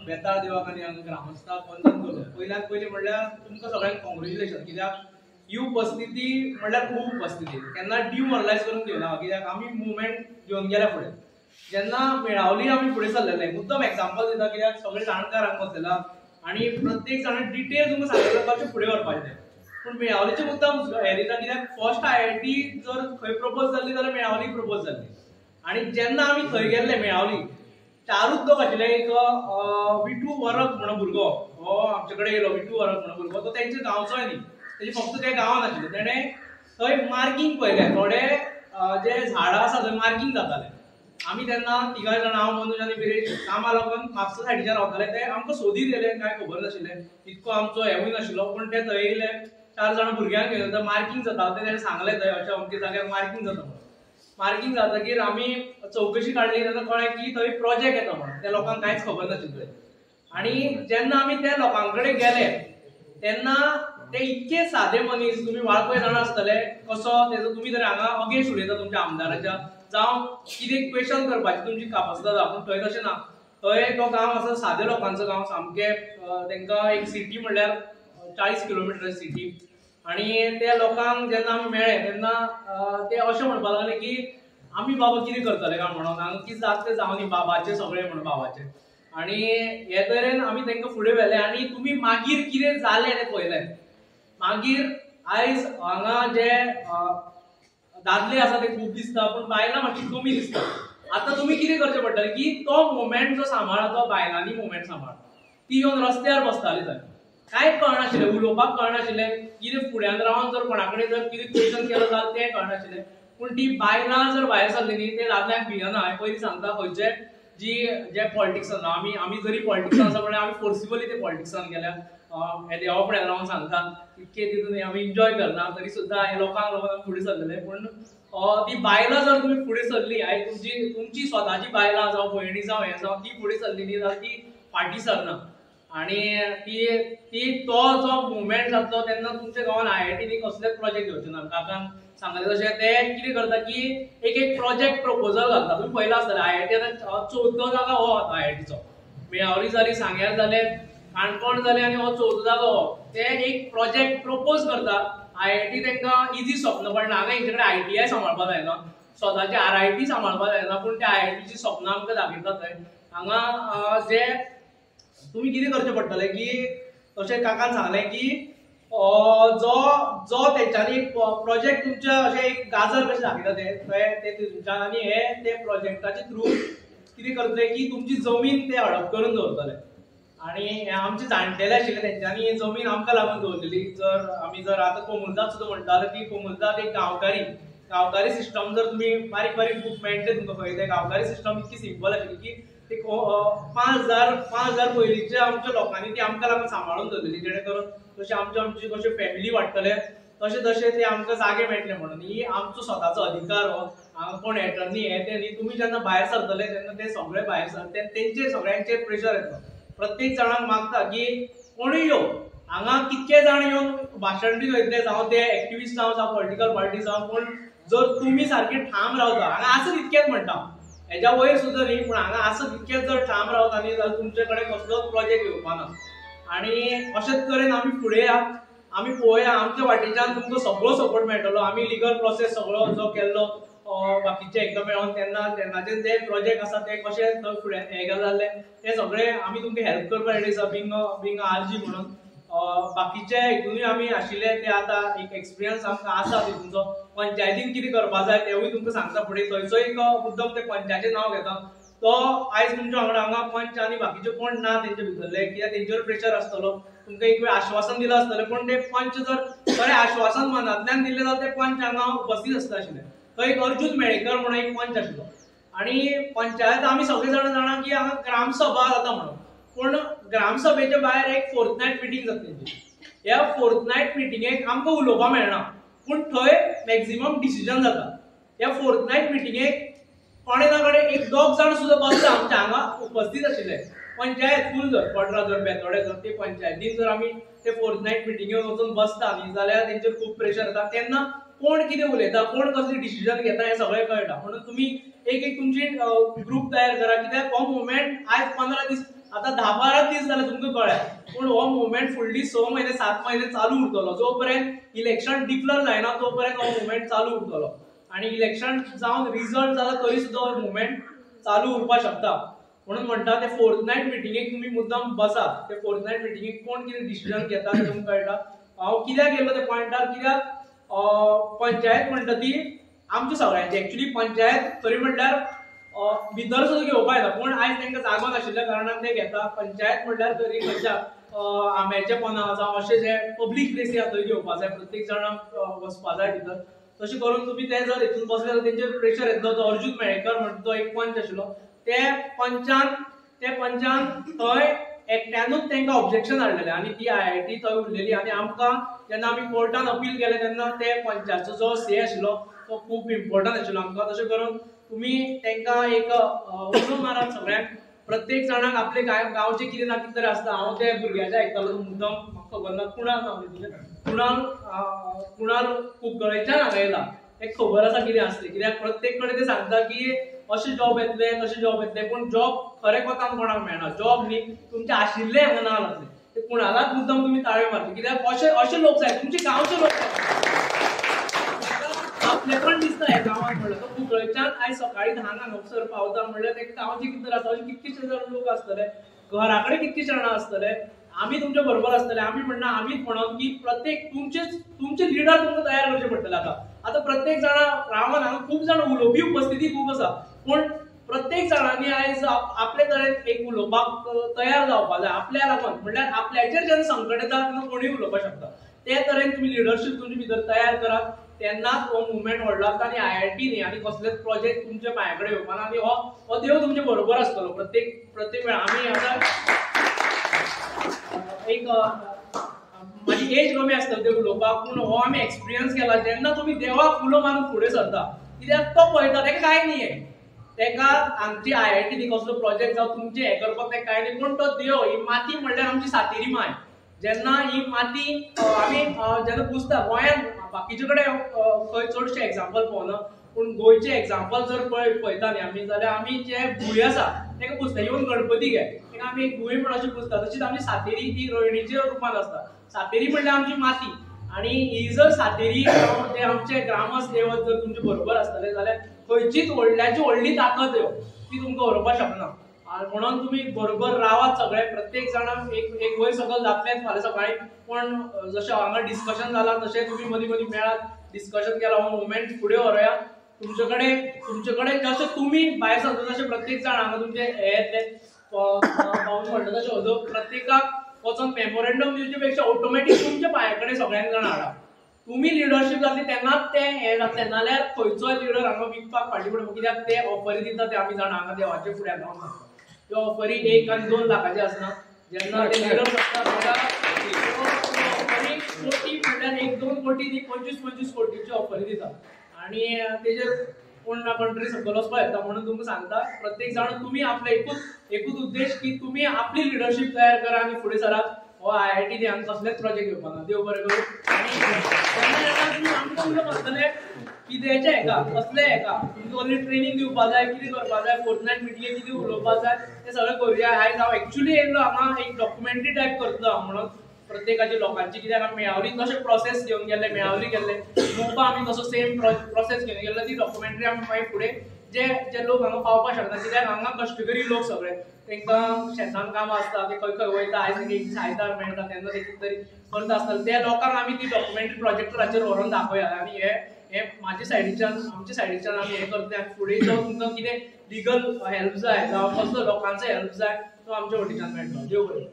बेताळ देवाक आनी हांगा ग्रामस्थांक वंदन करता. पयल्यात पयलीं म्हणल्यार तुमकां सगळ्यांक कॉंग्रेच्युलेशन, कित्याक ही उपस्थिती म्हणल्यार खूब उपस्थिती. केन्ना डिमोरलायज करून घेवना, कित्याक आमी मुवमेंट घेवन गेल्या फुडें. जेन्ना मेळावली आमी फुडें सरलेले, मुद्दम एक्झाम्पल दिता कित्याक सगळे जाणकार हांगा बसलेला आनी प्रत्येक जाणां डिटेल तुमकां सांगलेलें कशें फुडें व्हरपाचें. पूण मेळावलीचे मुद्दम हें दिता कित्याक फर्स्ट IIT जर खंय प्रपोज जाल्ली जाल्यार मेळावली प्रपोज जाल्ली. आनी जेन्ना आमी थंय गेल्ले मेळावली, चारूच लोक आशिल्ले. एक विठू वरक म्हणून भुरगो, हो आमचे कडेन येयलो. विठू वरक म्हणून भुरगो, तो तेंचे गांवचोय न्ही, तेजे फक्त ते गांवांत आशिल्ले. तेणें थंय मार्कींग पळयलें, थोडे जे झाडां आसा थंय मार्कींग जाताले. आमी तेन्ना तिगाय जाणां, हांव मनोज आनी बिरेश कामा लागून म्हापसा सायडीच्यान रावताले. ते आमकां सोदीत येयले, कांय खबर नाशिल्लें, इतको आमचो हेवूय नाशिल्लो. पूण ते थंय येयले, 4 जाणां भुरग्यांक घेवन थंय मार्कींग जाता ते तेणें सांगलें थंय अशें अमके जाग्यार मार्कींग जाता म्हणून. मार्कींग जातकीर आमी चवकशी काडली तेन्ना कळ्ळें की थंय प्रोजेक्ट येता म्हणून. त्या लोकांक कांयच खबर नाशिल्लें. आनी जेन्ना आमी त्या लोकां कडेन गेले तेन्ना ते इतके सादे मनीस. तुमी वाळपय जाणा आसतले कसो तेजो, तुमी जर हांगा अगेन्स्ट उलयता तुमच्या आमदाराच्या, जावं कितें क्वेश्चन करपाची तुमची कापासिटी आसा, पूण थंय तशें ना. थंय तो गांव आसा सादे लोकांचो गांव सामकें. तेंकां एक सिटी म्हणल्यार 40 किलोमिटर सिटी. आनी त्या लोकांक जेन्ना आमी मेळ्ळे तेन्ना ते अशें म्हणपाक लागले की आमी बाबा कितें करतले काय म्हणून, हांगा कितें जाता तें जावं न्ही, बाबाचें सगळें म्हणून बाबाचें. आनी हे तरेन आमी तांकां फुडें व्हेलें. आनी तुमी मागीर कितें जालें तें पळयलें. मागीर आयज हांगा जे दादले आसा ते खूब दिसता, पूण बायलां मातशी कमी दिसता. आतां तुमी कितें करचें पडटलें की तो मुवमेंट जो सांबाळा तो बायलांनी मुवमेंट सांबाळ. ती येवन रस्त्यार बसताली थंय, कांयच कळनाशिल्लें, उलोवपाक कळनाशिल्लें, कितें फुड्यान रावन जर कोणा कडेन जर कितें क्वेश्चन केलो जाल्यार तें कळनाशिल्लें. पूण ती बायलां जर भायर सरली न्ही, ते दादल्यांक भियना. हांवें पयलीं सांगता खंयचे जे पॉलिटिक्सान आमी जरी पॉलिटिक्सान आसा म्हणल्यार आमी फोर्सिबली ते पॉलिटिक्सान गेल्या. हे देवा फुड्यान रावन सांगता, इतके तितून आमी एन्जॉय करना, तरी सुद्दां हे लोकांक लागून आमी फुडें सरलेले. पूण ती बायलां जर तुमी फुडें सरली, आयज तुमची स्वताची बायलां जावं भयणी जावं हें जावं ती फुडें सरली न्ही जाल्यार ती फाटीं सरना. आनी ती तो जो मुवमेंट जातलो तेन्ना तुमच्या गांवांत IITनी कसलेच प्रोजेक्ट घेवचे ना. काकान सांगलें तशें ते कितें करता की एक प्रोजेक्ट प्रपोजल घालता. तुमी पळयलां आसतलें IIT आतां 4थो जागा हो IITचो. मेळावली जाली, सांग्यार जाले, काणकोण जाले आनी हो 4थो जागो हो. ते एक प्रोजेक्ट प्रपोज करता. IIT तांकां इजी स्वप्न पडना. हांगा हेंचे कडेन ITI सांबाळपाक जायना, स्वताचे RIT सांबाळपाक जायना, पूण त्या IITची स्वप्नां आमकां दाखयता थंय. हांगा जे तुमी कितें करचें पडटलें की तशें काकान सांगलें की जो तेंच्यांनी प्रोजेक्ट तुमच्या अशें एक गाजर कशें दाखयता ते तुमच्यान, आनी हे ते प्रोजेक्टाचे थ्रू कितें करतले की तुमची जमीन ते हडप करून दवरतले. आनी आमचे जाणटेले आशिल्ले तेंच्यांनी ही जमीन आमकां लागून दवरलेली. आमी जर आतां कोमुलदाद सुद्दां म्हणटा जाल्यार ती कोमुलदाद एक गांवकारी सिस्टम. जर तुमी बारीक बारीक बूक मेळटले तुमकां खंय, ते गांवकारी सिस्टम इतकी सिंपल आशिल्ली की ते 5,000 पयलींच्या आमच्या लोकांनी ती आमकां लागून सांबाळून दवरलेली. जेणे करून तशें आमची कशें फॅमिली वाडटले तशें ते आमकां जागे मेळटले म्हणून. ही आमचो स्वताचो अधिकार हो. हांगा कोण एटर्नी हे ते न्ही. तुमी जेन्ना भायर सरतले तेन्ना ते सगळे भायर सरते, तेंचेर सगळ्यांचेर प्रेशर येता. प्रत्येक जाणांक मागता की कोणूय येवं, हांगा कितके जाण येवन भाशण बी वयतले, जावं ते एक्टिविस्ट जावं पॉलिटिकल पार्टी जावं, पूण जर तुमी सारके ठाम रावता, हांगा आसत इतकेच म्हणटा, हेज्या वयर सुद्दां न्ही, पूण हांगा आसत इतकेच जर ठाम रावता न्ही जाल्यार तुमचे कडेन कसलोच प्रोजेक्ट येवपाना. आनी अशेंच तरेन आमी फुडें या, आमी पळोवया, आमच्या वाटेच्यान तुमकां सगळो सपोर्ट मेळटलो. आमी लिगल प्रोसेस सगळो जो केल्लो बाकीचे एकदम मेळोन तेन्नाचे जे प्रोजेक्ट आसा ते कशे फुडें हे जाल्ले ते सगळे आमी तुमकां हेल्प करपाक रेडी आसा, बिंग RG म्हणून. बाकीचे हितूनय आमी आशिल्ले ते आतां एक एक्सपिरियन्स आमकां आसा तितूनचो. पंचायतीन कितें करपा जाय तेवूय तुमकां सांगता फुडें. थंयचो एक मुद्दम ते पंचायतीचें नांव घेता तो आयज तुमच्या वांगडा हांगा पंच आनी बाकीचे कोण ना तेंचे भितरले, कित्याक तेंचेर प्रेशर आसतलो. तुमकां एक वेळ आश्वासन दिलां आसतलें, पूण ते पंच जर बरें आश्वासन मनांतल्यान दिल्लें जाल्यार ते पंच हांगा उपस्थित आसनाशिल्ले. थंय एक अर्जून मेळेकर म्हणून एक पंच आशिल्लो. आनी पंचायत आमी सगळे जाणा की हांगा ग्रामसभा जाता म्हणून, पूण ग्रामसभेच्या भायर एक फोर्थनायट मिटींग जाता तेंची. ह्या फोर्थनायट मिटींगेक आमकां उलोवपाक मेळना, पूण थंय मॅक्झिमम डिसिजन जाता. ह्या फोर्थनायट मिटींगेक कोणे ना कडेन एक 2 जाण सुद्दां बसता आमच्या हांगा उपस्थित आशिल्ले. पंचायत फूल जर पडरा जर बेतोडे जर ते पंचायतीन जर आमी ते फोर्थनायट मिटींगेक वचून बसता न्ही जाल्यार तेंचेर खूब प्रेशर येता. तेन्ना कोण कितें उलयता, कोण कसली डिसिजन घेता हें सगळें कळटा. म्हणून तुमी एक तुमची ग्रूप तयार करा, कित्याक हो मुवमेंट आयज 15 दीस आता 10-12 दीस जाले तुमकां कळ्ळें, पूण हो मुवमेंट फुडली 6 म्हयने 7 म्हयने चालू उरतलो. जो पर्यंत इलेक्शन डिक्लेअर जायना तो पर्यंत हो मुवमेंट चालू उरतलो. आणि इलेक्शन जावन रिजल्ट जाला तरी सुद्दां हो मुवमेंट चालू उरपाक शकता. म्हणून म्हणटा ते फोर्थनायट मिटिंगेक तुम्ही मुद्दाम बसात. ते फोर्थनायट मिटिंगेक कोण कितें डिसिजन घेता ते तुमकां कळटा. हांव कित्याक गेलो त्या पॉयंटार, कित्याक पंचायत म्हणटा ती आमची सगळ्यांची. एक्चुअली पंचायत खरी म्हणल्यार भितर सुद्दां घेवपा येता, पूण आयज तांकां जागो नाशिल्ल्या कारणान ते घेता. पंचायत म्हणल्यार तरी खंयच्या आंब्याचे पोंदा जावं अशें जे पब्लीक प्लेसी आसा थंय घेवपा जाय, प्रत्येक जाणांक वचपा जाय भितर. तशें करून तुमी ते जर हितून बसले जाल्यार तेंचेर प्रेशर येतलो. तो अर्जून मेळेकर म्हणटा तो एक पंच आशिल्लो, ते पंचान थंय एकट्यानूच तांकां ऑब्जेक्शन हाडलेलें आणि ती IIT थंय उरलेली. आणि आमकां जेन्ना आमी कोर्टान अपील केलें तेन्ना ते पंचाचो जो से आशिल्लो तो खूब इम्पॉर्टंट आशिल्लो आमकां. तशें करून तुमी तांकां एक उलो मारात सगळ्यांक. प्रत्येक जाणाक आपले गांवचे कितें ना कितें तरी आसता. हांव ते भुरग्याचे आयकतालो तो मुद्दाम, म्हाका खबर ना कुणाल नांव तुजें, कुणाल कुंकळेच्यान हांगा येयला. ताका खबर आसा कितें आसलें, कित्याक प्रत्येक कडेन ते सांगता की अशें जॉब येतले तशें जॉब येतले, पूण जॉब खरें कोतान कोणाक मेळना. जॉब न्ही तुमचे आशिल्ले हांगा ना जातले. ते कुणालाच मुद्दाम तुमी ताळयो मारता, कित्याक अशे लोक जाय, तुमचे गांवचे लोक जाय. आपले पण दिसता हे गांवांत म्हणल्यार. तो कुंकळेच्यान आयज सकाळी 10 हांगासर पावता म्हणल्यार तेका गांवचे कितें आसता, अशे कितकेशे जाण लोक आसतले, घरा कडेन कितकेशे जाणां आसतले. आमी तुमच्या बरोबर आसतले. आमी म्हणना आमीच म्हणून की प्रत्येक तुमचे लिडर तुमकां तयार करचे पडटले. आतां प्रत्येक जाणा रावन हांगा खूब जाण उलोवपी उपस्थिती खूब आसा, पूण प्रत्येक जाणांनी आयज आपले तरेन एक उलोवपाक तयार जावपा जाय आपल्या लागून. म्हणल्यार आपल्याचेर जेन्ना संकट येता तेन्ना कोणूय उलोवपाक शकता. ते तरेन तुमी लिडरशीप तुमचे भितर तयार करात, तेन्नाच हो मुवमेंट व्हडलो जाता. आणि IIT न्ही आनी कसलेच प्रोजेक्ट तुमच्या पांया कडेन येवपा ना. आनी हो देव तुमचे बरोबर आसतलो प्रत्येक वेळा. आमी आतां एक माझी एज कमी आसतली ते उलोवपाक, पूण हो आमी एक्सपिरियन्स केला. जेन्ना तुमी देवाक उलो मारून फुडें सरता, कित्याक तो पळयता, तेका कांय न्ही हे, तेका आमची IIT न्ही कसलो प्रोजेक्ट जावं तुमचे हे करपाक तेका कांय न्ही, पूण तो देव, ही माती म्हणल्यार आमची सातेरी माय. जेन्ना ही माती आमी जेन्ना पुजता गोंयांत, बाकीचे कडेन खंय चडशे एग्जाम्पल पळोवना, पूण गोंयचे एग्जाम्पल जर पळयता न्ही आमी, जाल्यार आमी जे भूंय आसा तेका पुजता. इवन गणपती घे, तेका आमी एक भूंय म्हणून अशी पुजता. तशीच आमची सातेरी ती रोहिणीच्या रुपान आसता. सातेरी म्हणल्यार आमची माती. आणि ही जर सातेरी ते आमचे ग्रामस्थ देवत जर तुमचे बरोबर आसतले जाल्यार खंयचीच व्हडल्याची व्हडली ताकद येवं ती तुमकां व्हरपाक शकना. म्हणून तुम्ही बरोबर रावात सगळे, प्रत्येक जाणाक एक वयर सकल जातलेच फाल्यां सकाळी. पण जशें हांगा डिस्कशन जालां तशें तुम्ही मदीं मदीं मेळात, डिस्कशन केला, हो मुवमेंट फुडें व्हरया. तुमचे कडेन जशें तुमी भायर सरता तशें प्रत्येक जाण हांगा तुमचे हे येतले पावून म्हणटा तशें प्रत्येकाक वचून मेमोरेंडम दिवचे पेक्षा ऑटोमॅटीक तुमच्या पांया कडेन सगळ्यांक जाण हाडा. तुम्ही लिडरशीप जातली तेन्नाच ते हे जातले, नाल्यार खंयचोय लिडर हांगा विकपाक फाटीं पडटा. कित्याक ते ऑफरी दिता ते आमी जाणा हांगा देवाचे फुड्यान रावन सांगता. त्यो ऑफरी 1 आनी 2 लाखाचे आसना. जेन्ना ते लिडर करता ऑफरी कोटी म्हणल्यार 1-2 कोटी न्ही, 25-25 कोटीची ऑफरी दिता. आणि तेजेर कोण ना कंट्री सकयल वचपाक येता. म्हणून तुमकां सांगता, प्रत्येक जाण तुमी आपले एकूच उद्देश की तुमी आपली लिडरशीप तयार करा आणि फुडें सरात. हो IIT न्ही आमी कसलेच प्रोजेक्ट घेवपाना. देव बरें करूं. आणि तुमी आमकां उलोवप आसतले कितेंचे हेका कसले हेका तुमकां ओन्ली ट्रेनिंग दिवपा जाय, कितें करपा जाय, फोर्थनायट मिटिंगेक कितें उलोवपा जाय तें सगळें करुया. आयज हांव एक्चुअली येयल्लो हांगा एक डॉक्युमेंटरी टायप करतलो म्हणून प्रत्येकाची लोकांची, कित्याक आमी मेळावरी कशें प्रोसेस घेवन गेल्ले, मेळावरी केल्ले मोपा आमी कसो सेम प्रोसेस घेवन गेल्लो, ती डॉक्युमेंटरी आमी मागीर फुडें जे लोक हांगा पावपाक शकना, कित्याक हांगा कश्टकरी लोक सगळे, तांकां शेतान काम आसता, ते खंय खंय वयता, आयज एक सायतार मेळटा तेन्ना ते कितें तरी करता आसतले, त्या लोकांक आमी ती डॉक्युमेंटरी प्रोजेक्टराचेर व्हरून दाखोवया. आनी हे म्हाजे सायडीच्यान आमचे सायडीच्यान आमी हें करता. फुडें जो तुमकां कितें लिगल हेल्प जाय जावं कसलो लोकांचो हेल्प जाय तो आमच्या वटेच्यान मेळटलो. देव बरें.